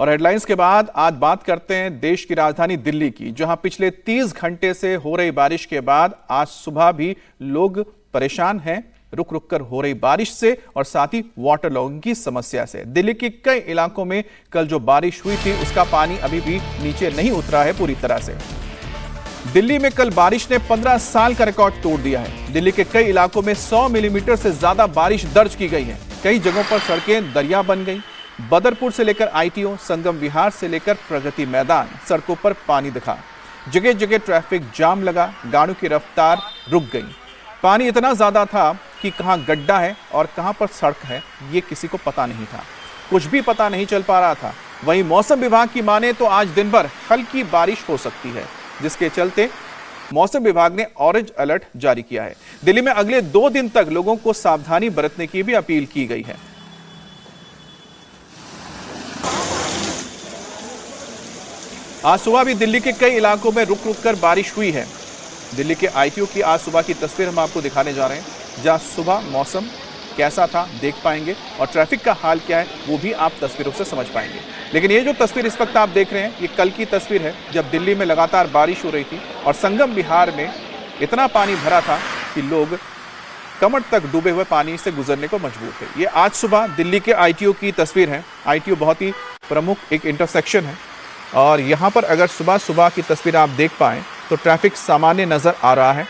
और हेडलाइंस के बाद आज बात करते हैं देश की राजधानी दिल्ली की, जहां पिछले 30 घंटे से हो रही बारिश के बाद आज सुबह भी लोग परेशान हैं रुक रुक कर हो रही बारिश से और साथ ही वाटर लॉगिंग की समस्या से। दिल्ली के कई इलाकों में कल जो बारिश हुई थी उसका पानी अभी भी नीचे नहीं उतरा है पूरी तरह से। दिल्ली में कल बारिश ने 15 साल का रिकॉर्ड तोड़ दिया है। दिल्ली के कई इलाकों में 100 मिलीमीटर से ज्यादा बारिश दर्ज की गई है। कई जगहों पर सड़कें दरिया बन गई। बदरपुर से लेकर आईटीओ, संगम विहार से लेकर प्रगति मैदान, सड़कों पर पानी दिखा। जगह जगह ट्रैफिक जाम लगा, गाड़ियों की रफ्तार रुक गई। पानी इतना ज्यादा था कि कहां गड्ढा है और कहां पर सड़क है ये किसी को पता नहीं था, कुछ भी पता नहीं चल पा रहा था। वहीं मौसम विभाग की माने तो आज दिन भर हल्की बारिश हो सकती है, जिसके चलते मौसम विभाग ने ऑरेंज अलर्ट जारी किया है। दिल्ली में अगले 2 दिन तक लोगों को सावधानी बरतने की भी अपील की गई है। आज सुबह भी दिल्ली के कई इलाकों में रुक रुक कर बारिश हुई है। दिल्ली के आईटीओ की आज सुबह की तस्वीर हम आपको दिखाने जा रहे हैं, जहां सुबह मौसम कैसा था देख पाएंगे और ट्रैफिक का हाल क्या है वो भी आप तस्वीरों से समझ पाएंगे। लेकिन ये जो तस्वीर इस वक्त आप देख रहे हैं ये कल की तस्वीर है, जब दिल्ली में लगातार बारिश हो रही थी और संगम विहार में इतना पानी भरा था कि लोग कमर तक डूबे हुए पानी से गुजरने को मजबूर थे। ये आज सुबह दिल्ली के आईटीओ की तस्वीर है। आईटीओ बहुत ही प्रमुख एक इंटरसेक्शन है और यहाँ पर अगर सुबह सुबह की तस्वीर आप देख पाएँ तो ट्रैफिक सामान्य नज़र आ रहा है।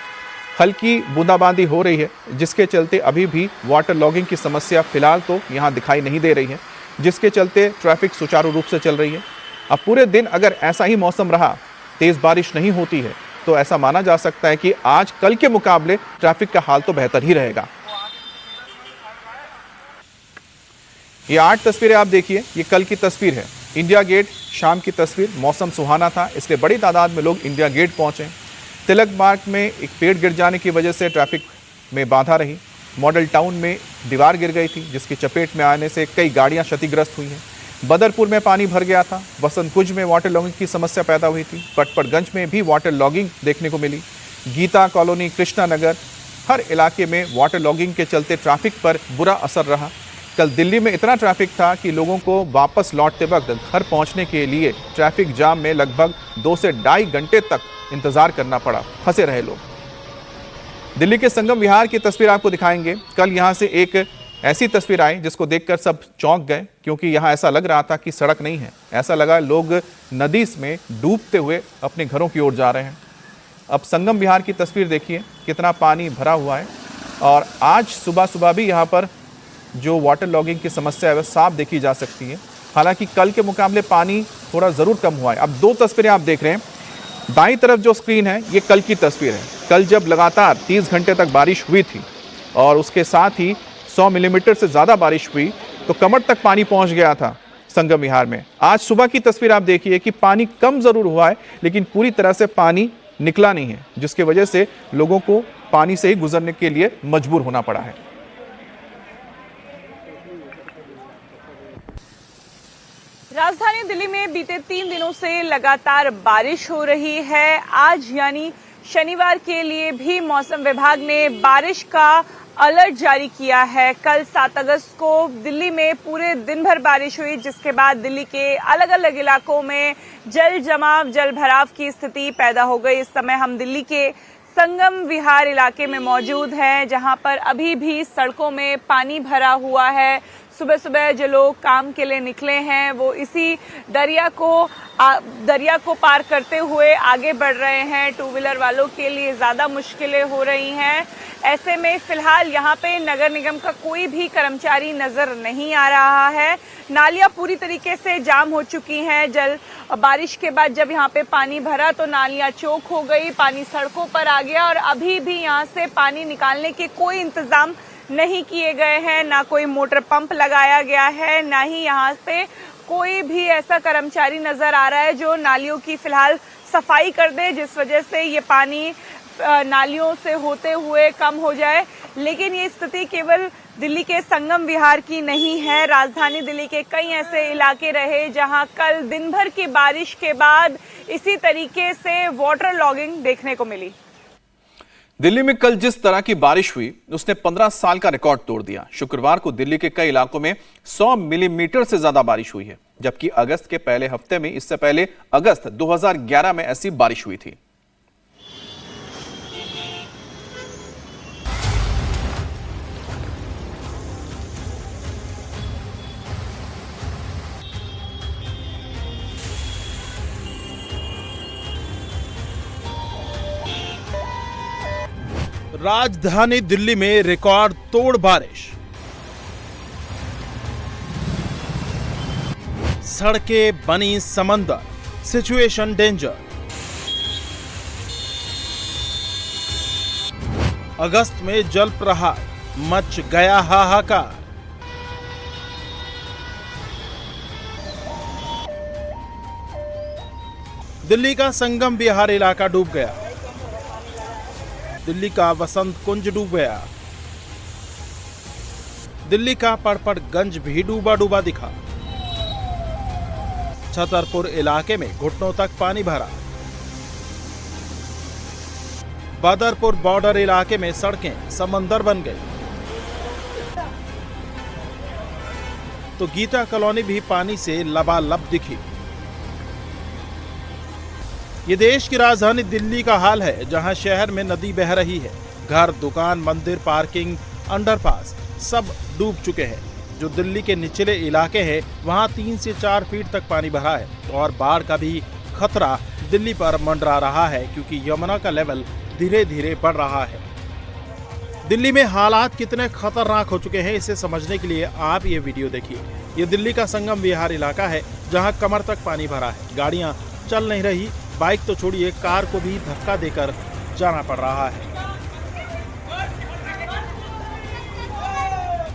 हल्की बूंदाबांदी हो रही है, जिसके चलते अभी भी वाटर लॉगिंग की समस्या फिलहाल तो यहाँ दिखाई नहीं दे रही है, जिसके चलते ट्रैफिक सुचारू रूप से चल रही है। अब पूरे दिन अगर ऐसा ही मौसम रहा, तेज़ बारिश नहीं होती है, तो ऐसा माना जा सकता है कि आज कल के मुकाबले ट्रैफिक का हाल तो बेहतर ही रहेगा। ये 8 तस्वीरें आप देखिए, ये कल की तस्वीर है। इंडिया गेट शाम की तस्वीर, मौसम सुहाना था इसलिए बड़ी तादाद में लोग इंडिया गेट पहुंचे। तिलक मार्ग में एक पेड़ गिर जाने की वजह से ट्रैफिक में बाधा रही। मॉडल टाउन में दीवार गिर गई थी, जिसकी चपेट में आने से कई गाड़ियां क्षतिग्रस्त हुई हैं। बदरपुर में पानी भर गया था। वसंत कुंज में वाटर लॉगिंग की समस्या पैदा हुई थी। पटपड़गंज में भी वाटर लॉगिंग देखने को मिली। गीता कॉलोनी, कृष्णा नगर, हर इलाके में वाटर लॉगिंग के चलते ट्रैफिक पर बुरा असर रहा। कल दिल्ली में इतना ट्रैफिक था कि लोगों को वापस लौटते वक्त घर पहुंचने के लिए ट्रैफिक जाम में लगभग 2 से 2.5 घंटे तक इंतजार करना पड़ा, फंसे रहे लोग। दिल्ली के संगम विहार की तस्वीर आपको दिखाएंगे। कल यहां से एक ऐसी तस्वीर आई जिसको देखकर सब चौंक गए, क्योंकि यहां ऐसा लग रहा था कि सड़क नहीं है। ऐसा लगा लोग नदी में डूबते हुए अपने घरों की ओर जा रहे हैं। अब संगम विहार की तस्वीर देखिए, कितना पानी भरा हुआ है। और आज सुबह सुबह भी यहाँ पर जो वाटर लॉगिंग की समस्या है वह साफ देखी जा सकती है। हालांकि कल के मुकाबले पानी थोड़ा ज़रूर कम हुआ है। अब 2 तस्वीरें आप देख रहे हैं। दाईं तरफ जो स्क्रीन है ये कल की तस्वीर है। कल जब लगातार 30 घंटे तक बारिश हुई थी और उसके साथ ही 100 मिलीमीटर से ज़्यादा बारिश हुई तो कमर तक पानी पहुंच गया था संगम विहार में। आज सुबह की तस्वीर आप देखिए कि पानी कम ज़रूर हुआ है, लेकिन पूरी तरह से पानी निकला नहीं है, जिसकी वजह से लोगों को पानी से ही गुजरने के लिए मजबूर होना पड़ा है। राजधानी दिल्ली में बीते 3 दिनों से लगातार बारिश हो रही है। आज यानी शनिवार के लिए भी मौसम विभाग ने बारिश का अलर्ट जारी किया है। कल 7 अगस्त को दिल्ली में पूरे दिन भर बारिश हुई, जिसके बाद दिल्ली के अलग अलग इलाकों में जल जमाव, जल भराव की स्थिति पैदा हो गई। इस समय हम दिल्ली के संगम विहार इलाके में मौजूद हैं, जहां पर अभी भी सड़कों में पानी भरा हुआ है। सुबह सुबह जो लोग काम के लिए निकले हैं वो इसी दरिया को पार करते हुए आगे बढ़ रहे हैं। 2 व्हीलर वालों के लिए ज़्यादा मुश्किलें हो रही हैं। ऐसे में फिलहाल यहाँ पे नगर निगम का कोई भी कर्मचारी नज़र नहीं आ रहा है। नालियाँ पूरी तरीके से जाम हो चुकी हैं। बारिश के बाद जब यहाँ पे पानी भरा तो नालियाँ चौक हो गई, पानी सड़कों पर आ गया और अभी भी यहाँ से पानी निकालने के कोई इंतज़ाम नहीं किए गए हैं। ना कोई मोटर पंप लगाया गया है, ना ही यहाँ पे कोई भी ऐसा कर्मचारी नजर आ रहा है जो नालियों की फिलहाल सफाई कर दे, जिस वजह से ये पानी नालियों से होते हुए कम हो जाए। लेकिन ये स्थिति केवल दिल्ली के संगम विहार की नहीं है। राजधानी दिल्ली के कई ऐसे इलाके रहे जहां कल दिन भर की बारिश के बाद इसी तरीके से वाटर लॉगिंग देखने को मिली। दिल्ली में कल जिस तरह की बारिश हुई उसने 15 साल का रिकॉर्ड तोड़ दिया। शुक्रवार को दिल्ली के कई इलाकों में 100 मिलीमीटर से ज्यादा बारिश हुई है, जबकि अगस्त के पहले हफ्ते में, इससे पहले अगस्त 2011 में ऐसी बारिश हुई थी। राजधानी दिल्ली में रिकॉर्ड तोड़ बारिश। सड़कें बनी समंदर, सिचुएशन डेंजर। अगस्त में जल प्रहार, मच गया हाहाकार। दिल्ली का संगम विहार इलाका डूब गया। दिल्ली का वसंत कुंज डूब गया। दिल्ली का पड़पड़गंज भी डूबा डूबा दिखा। छतरपुर इलाके में घुटनों तक पानी भरा। बदरपुर बॉर्डर इलाके में सड़कें समंदर बन गई। तो गीता कॉलोनी भी पानी से लबालब दिखी। ये देश की राजधानी दिल्ली का हाल है, जहां शहर में नदी बह रही है। घर, दुकान, मंदिर, पार्किंग, अंडरपास सब डूब चुके हैं। जो दिल्ली के निचले इलाके हैं वहां 3 से 4 फीट तक पानी भरा है और बाढ़ का भी खतरा दिल्ली पर मंडरा रहा है, क्योंकि यमुना का लेवल धीरे धीरे बढ़ रहा है। दिल्ली में हालात कितने खतरनाक हो चुके हैं, इसे समझने के लिए आप ये वीडियो देखिए। ये दिल्ली का संगम विहार इलाका है, जहां कमर तक पानी भरा है। गाड़ियां चल नहीं रही, बाइक तो छोड़िए, कार को भी धक्का देकर जाना पड़ रहा है।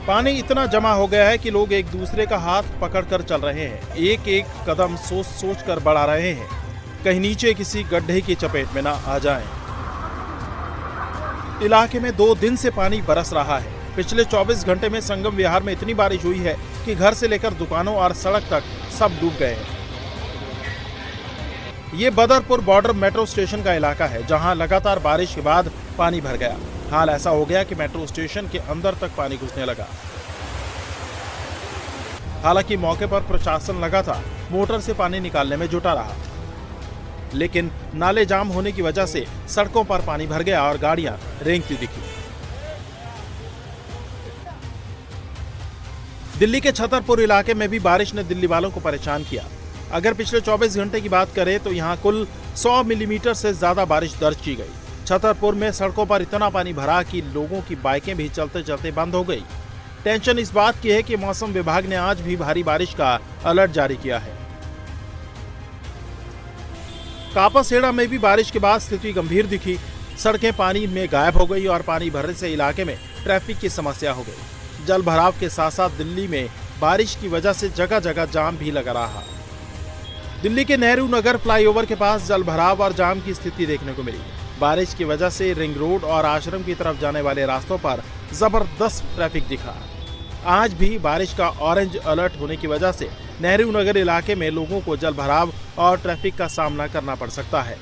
पानी इतना जमा हो गया है कि लोग एक दूसरे का हाथ पकड़कर चल रहे हैं। एक एक कदम सोच सोच कर बढ़ा रहे हैं, कहीं नीचे किसी गड्ढे की चपेट में ना आ जाएं। इलाके में 2 दिन से पानी बरस रहा है। पिछले 24 घंटे में संगम विहार में इतनी बारिश हुई है कि घर से लेकर दुकानों और सड़क तक सब डूब गए हैं। ये बदरपुर बॉर्डर मेट्रो स्टेशन का इलाका है, जहां लगातार बारिश के बाद पानी भर गया। हाल ऐसा हो गया कि मेट्रो स्टेशन के अंदर तक पानी घुसने लगा। हालांकि मौके पर प्रशासन लगातार मोटर से पानी निकालने में जुटा रहा, लेकिन नाले जाम होने की वजह से सड़कों पर पानी भर गया और गाड़ियां रेंगती दिखी। दिल्ली के छतरपुर इलाके में भी बारिश ने दिल्ली वालों को परेशान किया। अगर पिछले 24 घंटे की बात करें तो यहां कुल 100 मिलीमीटर से ज्यादा बारिश दर्ज की गई। छतरपुर में सड़कों पर इतना पानी भरा कि लोगों की बाइकें भी चलते चलते बंद हो गई। टेंशन इस बात की है कि मौसम विभाग ने आज भी भारी बारिश का अलर्ट जारी किया है। कापासेड़ा में भी बारिश के बाद स्थिति गंभीर दिखी। सड़कें पानी में गायब हो गई और पानी भरने से इलाके में ट्रैफिक की समस्या हो गई। जल भराव के साथ साथ दिल्ली में बारिश की वजह से जगह जगह जाम भी लगा रहा। दिल्ली के नेहरू नगर फ्लाईओवर के पास जल भराव और जाम की स्थिति देखने को मिली। बारिश की वजह से रिंग रोड और आश्रम की तरफ जाने वाले रास्तों पर जबरदस्त ट्रैफिक दिखा। आज भी बारिश का ऑरेंज अलर्ट होने की वजह से नेहरू नगर इलाके में लोगों को जल भराव और ट्रैफिक का सामना करना पड़ सकता है।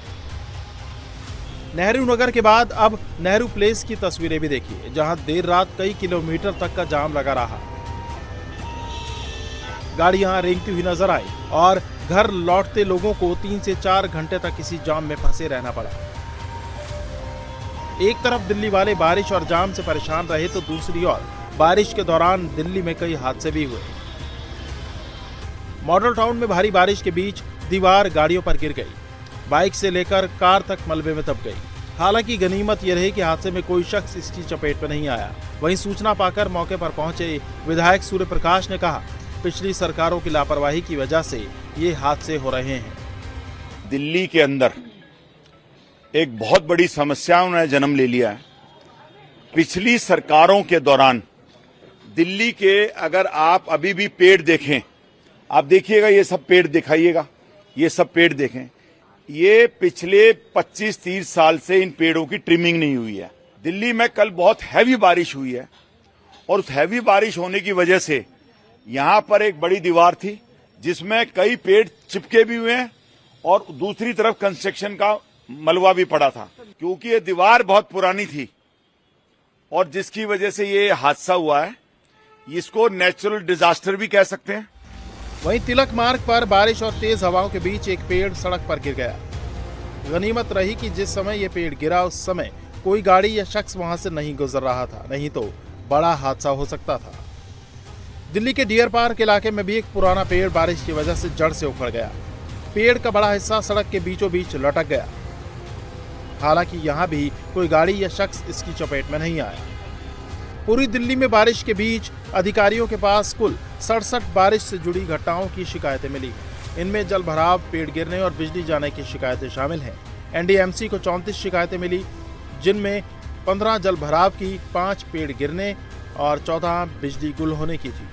नेहरू नगर के बाद अब नेहरू प्लेस की तस्वीरें भी देखिए, जहां देर रात कई किलोमीटर तक का जाम लगा रहा। गाड़ियां रेंगती हुई नजर आई और घर लौटते लोगों को 3 से 4 घंटे तक इसी जाम में फंसे रहना पड़ा। एक तरफ दिल्ली वाले बारिश और जाम से परेशान रहे, तो दूसरी ओर बारिश के दौरान दिल्ली में कई हादसे भी हुए। मॉडल टाउन में भारी बारिश के बीच दीवार गाड़ियों पर गिर गई। बाइक से लेकर कार तक मलबे में दब गई। हालांकि गनीमत यह रही कि हादसे में कोई शख्स इसकी चपेट में नहीं आया। वहीं सूचना पाकर मौके पर पहुंचे विधायक सूर्य प्रकाश ने कहा, पिछली सरकारों की लापरवाही की वजह से ये हादसे हो रहे हैं। दिल्ली के अंदर एक बहुत बड़ी समस्या ने जन्म ले लिया है। पिछली सरकारों के दौरान दिल्ली के, अगर आप अभी भी पेड़ देखें, आप देखिएगा, ये सब पेड़ दिखाइएगा, ये सब पेड़ देखें, ये पिछले 25-30 साल से इन पेड़ों की ट्रिमिंग नहीं हुई है। दिल्ली में कल बहुत हैवी बारिश हुई है और उस हैवी बारिश होने की वजह से यहां पर एक बड़ी दीवार थी जिसमें कई पेड़ चिपके भी हुए हैं और दूसरी तरफ कंस्ट्रक्शन का मलबा भी पड़ा था, क्योंकि ये दीवार बहुत पुरानी थी और जिसकी वजह से ये हादसा हुआ है। इसको नेचुरल डिजास्टर भी कह सकते हैं। वहीं तिलक मार्ग पर बारिश और तेज हवाओं के बीच एक पेड़ सड़क पर गिर गया। गनीमत रही कि जिस समय ये पेड़ गिरा उस समय कोई गाड़ी या शख्स वहां से नहीं गुजर रहा था, नहीं तो बड़ा हादसा हो सकता था। दिल्ली के डियर पार्क इलाके में भी एक पुराना पेड़ बारिश की वजह से जड़ से उखड़ गया। पेड़ का बड़ा हिस्सा सड़क के बीचों बीच लटक गया। हालांकि यहां भी कोई गाड़ी या शख्स इसकी चपेट में नहीं आया। पूरी दिल्ली में बारिश के बीच अधिकारियों के पास कुल 67 बारिश से जुड़ी घटनाओं की शिकायतें मिली। इनमें जल भराव, पेड़ गिरने और बिजली जाने की शिकायतें शामिल हैं। एनडीएमसी को 34 शिकायतें मिली, जिनमें 15 जल भराव की, 5 पेड़ गिरने और 14 बिजली गुल होने की थी।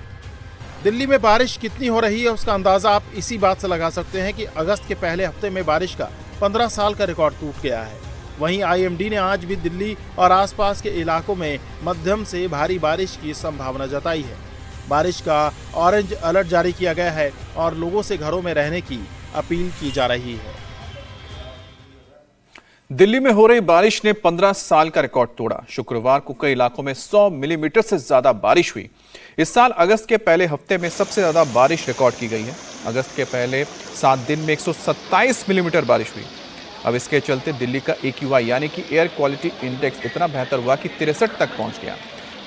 दिल्ली में बारिश कितनी हो रही है उसका अंदाजा आप इसी बात से लगा सकते हैं कि अगस्त के पहले हफ्ते में बारिश का 15 साल का रिकॉर्ड टूट गया है। वहीं आईएमडी ने आज भी दिल्ली और आसपास के इलाकों में मध्यम से भारी बारिश की संभावना जताई है। बारिश का ऑरेंज अलर्ट जारी किया गया है और लोगों से घरों में रहने की अपील की जा रही है। दिल्ली में हो रही बारिश ने 15 साल का रिकॉर्ड तोड़ा। शुक्रवार को कई इलाकों में 100 मिलीमीटर से ज्यादा बारिश हुई। इस साल अगस्त के पहले हफ्ते में सबसे ज्यादा बारिश रिकॉर्ड की गई है। अगस्त के पहले 7 दिन में 127 मिलीमीटर बारिश हुई। अब इसके चलते दिल्ली का AQI यानी कि एयर क्वालिटी इंडेक्स इतना बेहतर हुआ कि 63 तक पहुंच गया।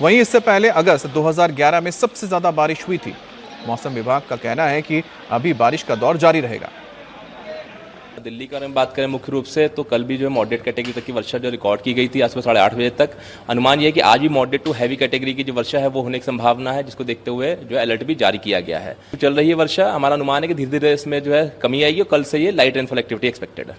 वहीं इससे पहले अगस्त 2011 में सबसे ज्यादा बारिश हुई थी। मौसम विभाग का कहना है कि अभी बारिश का दौर जारी रहेगा। दिल्ली का अगर बात करें मुख्य रूप से तो कल भी जो है मॉडरेट कैटेगरी तक की वर्षा जो रिकॉर्ड की गई थी आसपास 8:30 बजे तक। अनुमान यह है कि आज भी मॉडरेट टू हैवी कैटेगरी की जो वर्षा है वो होने की संभावना है, जिसको देखते हुए जो अलर्ट भी जारी किया गया है। चल रही है वर्षा, हमारा अनुमान है कि धीरे धीरे इसमें जो है कमी आएगी और कल से ये लाइट रेनफॉल एक्टिविटी एक्सपेक्टेड है।